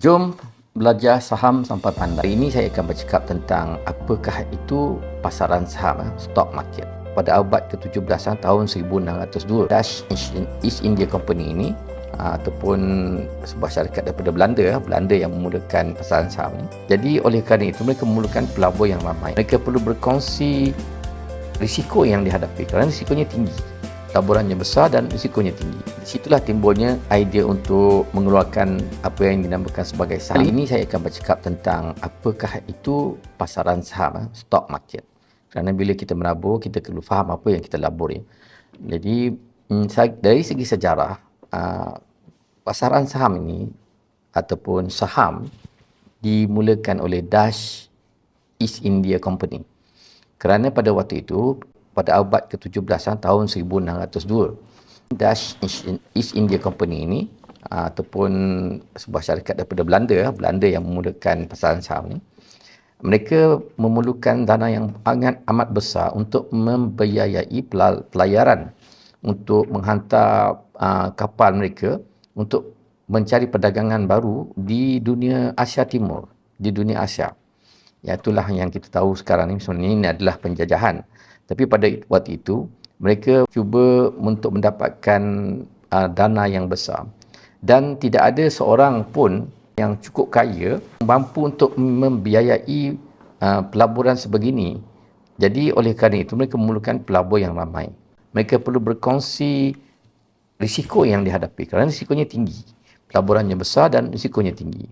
Jom belajar saham sampai pandai. Hari ini saya akan bercakap tentang apakah itu pasaran saham, stock market. Pada abad ke-17 tahun 1602, Dutch East India Company ini ataupun sebuah syarikat daripada Belanda yang memulakan pasaran saham ini. Jadi oleh kerana itu mereka memulakan pelabur yang ramai. Mereka perlu berkongsi risiko yang dihadapi kerana risikonya tinggi. Taburannya besar dan risikonya tinggi. Di situlah timbulnya idea untuk mengeluarkan apa yang dinamakan sebagai saham. Kali ini saya akan bercakap tentang apakah itu pasaran saham, stock market. Kerana bila kita melabur, kita perlu faham apa yang kita labur. Jadi dari segi sejarah, pasaran saham ini ataupun saham dimulakan oleh Dutch East India Company. Kerana pada waktu itu, pada abad ke-17 tahun 1602, Dutch East India Company ini ataupun sebuah syarikat daripada Belanda yang memulakan pasaran saham ini, mereka memerlukan dana yang amat besar untuk membiayai pelayaran untuk menghantar kapal mereka untuk mencari perdagangan baru di dunia Asia Timur, di dunia Asia. Itulah yang kita tahu sekarang ni, sebenarnya ini adalah penjajahan. Tapi pada waktu itu, mereka cuba untuk mendapatkan dana yang besar. Dan tidak ada seorang pun yang cukup kaya mampu untuk membiayai pelaburan sebegini. Jadi oleh kerana itu, mereka memerlukan pelabur yang ramai. Mereka perlu berkongsi risiko yang dihadapi kerana risikonya tinggi. Pelaburannya besar dan risikonya tinggi.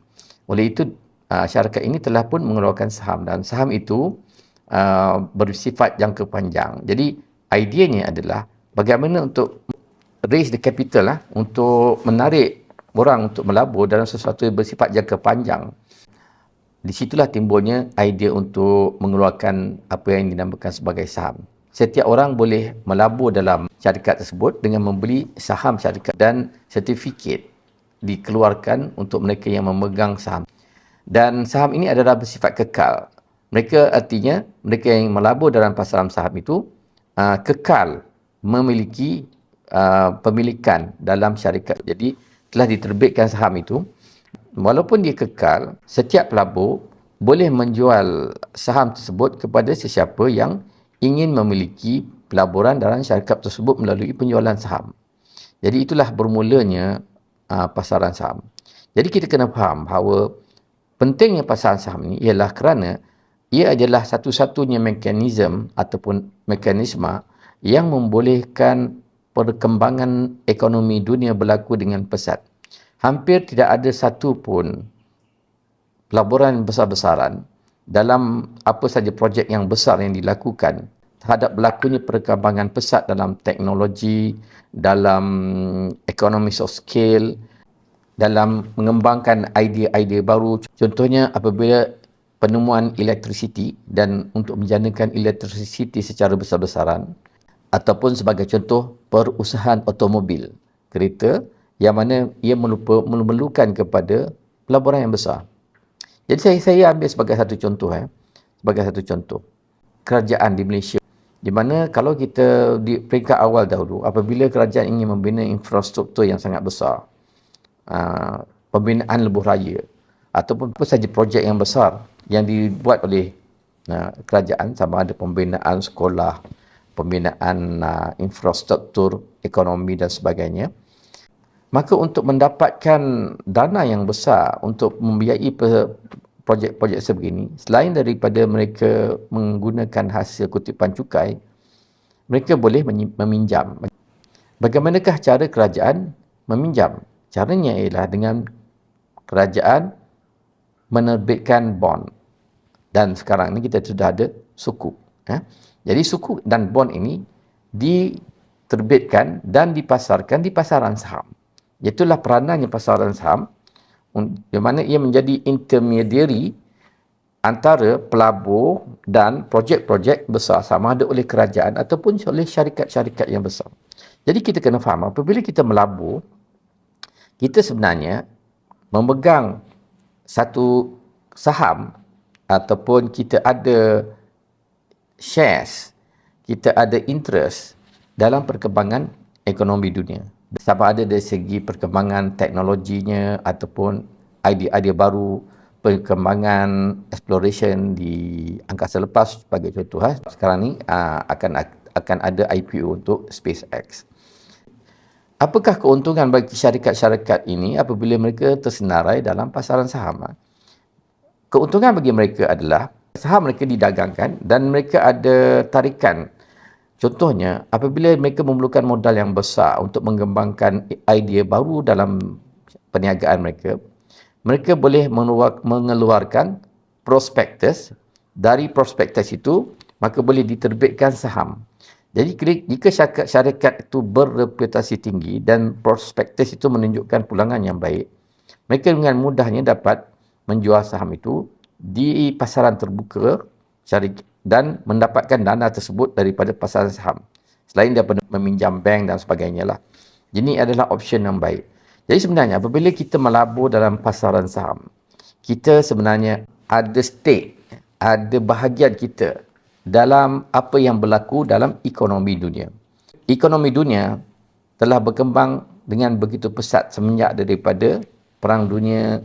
Oleh itu, syarikat ini telah pun mengeluarkan saham dan saham itu bersifat jangka panjang. Jadi ideanya adalah bagaimana untuk raise the capital untuk menarik orang untuk melabur dalam sesuatu yang bersifat jangka panjang. Di situlah timbulnya idea untuk mengeluarkan apa yang dinamakan sebagai saham. Setiap orang boleh melabur dalam syarikat tersebut dengan membeli saham syarikat dan sertifikat dikeluarkan untuk mereka yang memegang saham. Dan saham ini adalah bersifat kekal. Mereka artinya, mereka yang melabur dalam pasaran saham itu kekal memiliki pemilikan dalam syarikat. Jadi, telah diterbitkan saham itu. Walaupun dia kekal, setiap pelabur boleh menjual saham tersebut kepada sesiapa yang ingin memiliki pelaburan dalam syarikat tersebut melalui penjualan saham. Jadi, itulah bermulanya pasaran saham. Jadi, kita kena faham bahawa pentingnya pasaran saham ini ialah kerana ia adalah satu-satunya mekanisme ataupun mekanisme yang membolehkan perkembangan ekonomi dunia berlaku dengan pesat. Hampir tidak ada satu pun pelaburan besar-besaran dalam apa saja projek yang besar yang dilakukan terhadap berlakunya perkembangan pesat dalam teknologi, dalam economies of scale, dalam mengembangkan idea-idea baru. Contohnya apabila penemuan elektrisiti dan untuk menjanakan elektrisiti secara besar-besaran, ataupun sebagai contoh perusahaan automobil, kereta yang mana ia memerlukan kepada pelaburan yang besar. Jadi saya ambil sebagai satu contoh, kerajaan di Malaysia, di mana kalau kita di peringkat awal dahulu, apabila kerajaan ingin membina infrastruktur yang sangat besar, pembinaan lebuh raya ataupun apa saja projek yang besar yang dibuat oleh kerajaan, sama ada pembinaan sekolah, pembinaan infrastruktur ekonomi dan sebagainya, maka untuk mendapatkan dana yang besar untuk membiayai projek-projek sebegini, selain daripada mereka menggunakan hasil kutipan cukai, mereka boleh meminjam. Bagaimanakah cara kerajaan meminjam? Caranya ialah dengan kerajaan menerbitkan bond. Dan sekarang ni kita sudah ada sukuk. Jadi sukuk dan bond ini diterbitkan dan dipasarkan di pasaran saham. Itulah peranannya pasaran saham, di mana ia menjadi intermediary antara pelabur dan projek-projek besar, sama ada oleh kerajaan ataupun oleh syarikat-syarikat yang besar. Jadi kita kena faham, apabila kita melabur, kita sebenarnya memegang satu saham ataupun kita ada shares, kita ada interest dalam perkembangan ekonomi dunia. Sama ada dari segi perkembangan teknologinya ataupun idea-idea baru, perkembangan exploration di angkasa lepas sebagai contoh. Sekarang ni akan ada IPO untuk SpaceX. Apakah keuntungan bagi syarikat-syarikat ini apabila mereka tersenarai dalam pasaran saham? Keuntungan bagi mereka adalah saham mereka didagangkan dan mereka ada tarikan. Contohnya, apabila mereka memerlukan modal yang besar untuk mengembangkan idea baru dalam perniagaan mereka, mereka boleh mengeluarkan prospektus. Dari prospektus itu, maka boleh diterbitkan saham. Jadi jika syarikat itu berreputasi tinggi dan prospektus itu menunjukkan pulangan yang baik, mereka dengan mudahnya dapat menjual saham itu di pasaran terbuka dan mendapatkan dana tersebut daripada pasaran saham. Selain daripada meminjam bank dan sebagainya lah. Ini adalah option yang baik. Jadi sebenarnya apabila kita melabur dalam pasaran saham, kita sebenarnya ada stake, ada bahagian kita dalam apa yang berlaku dalam ekonomi dunia. Ekonomi dunia telah berkembang dengan begitu pesat semenjak daripada Perang Dunia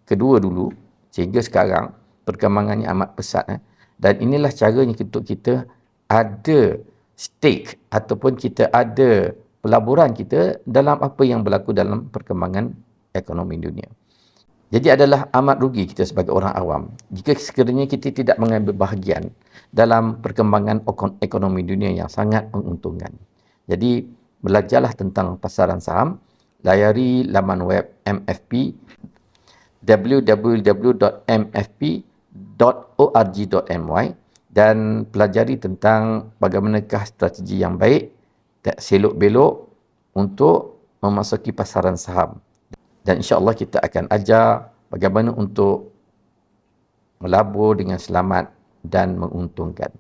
Kedua dulu sehingga sekarang perkembangannya amat pesat. Dan inilah caranya untuk kita ada stake ataupun kita ada pelaburan kita dalam apa yang berlaku dalam perkembangan ekonomi dunia. Jadi adalah amat rugi kita sebagai orang awam jika sekiranya kita tidak mengambil bahagian dalam perkembangan ekonomi dunia yang sangat menguntungkan. Jadi belajarlah tentang pasaran saham, layari laman web MFP www.mfp.org.my dan pelajari tentang bagaimanakah strategi yang baik tak selok-belok untuk memasuki pasaran saham. Dan insya-Allah kita akan ajar bagaimana untuk melabur dengan selamat dan menguntungkan.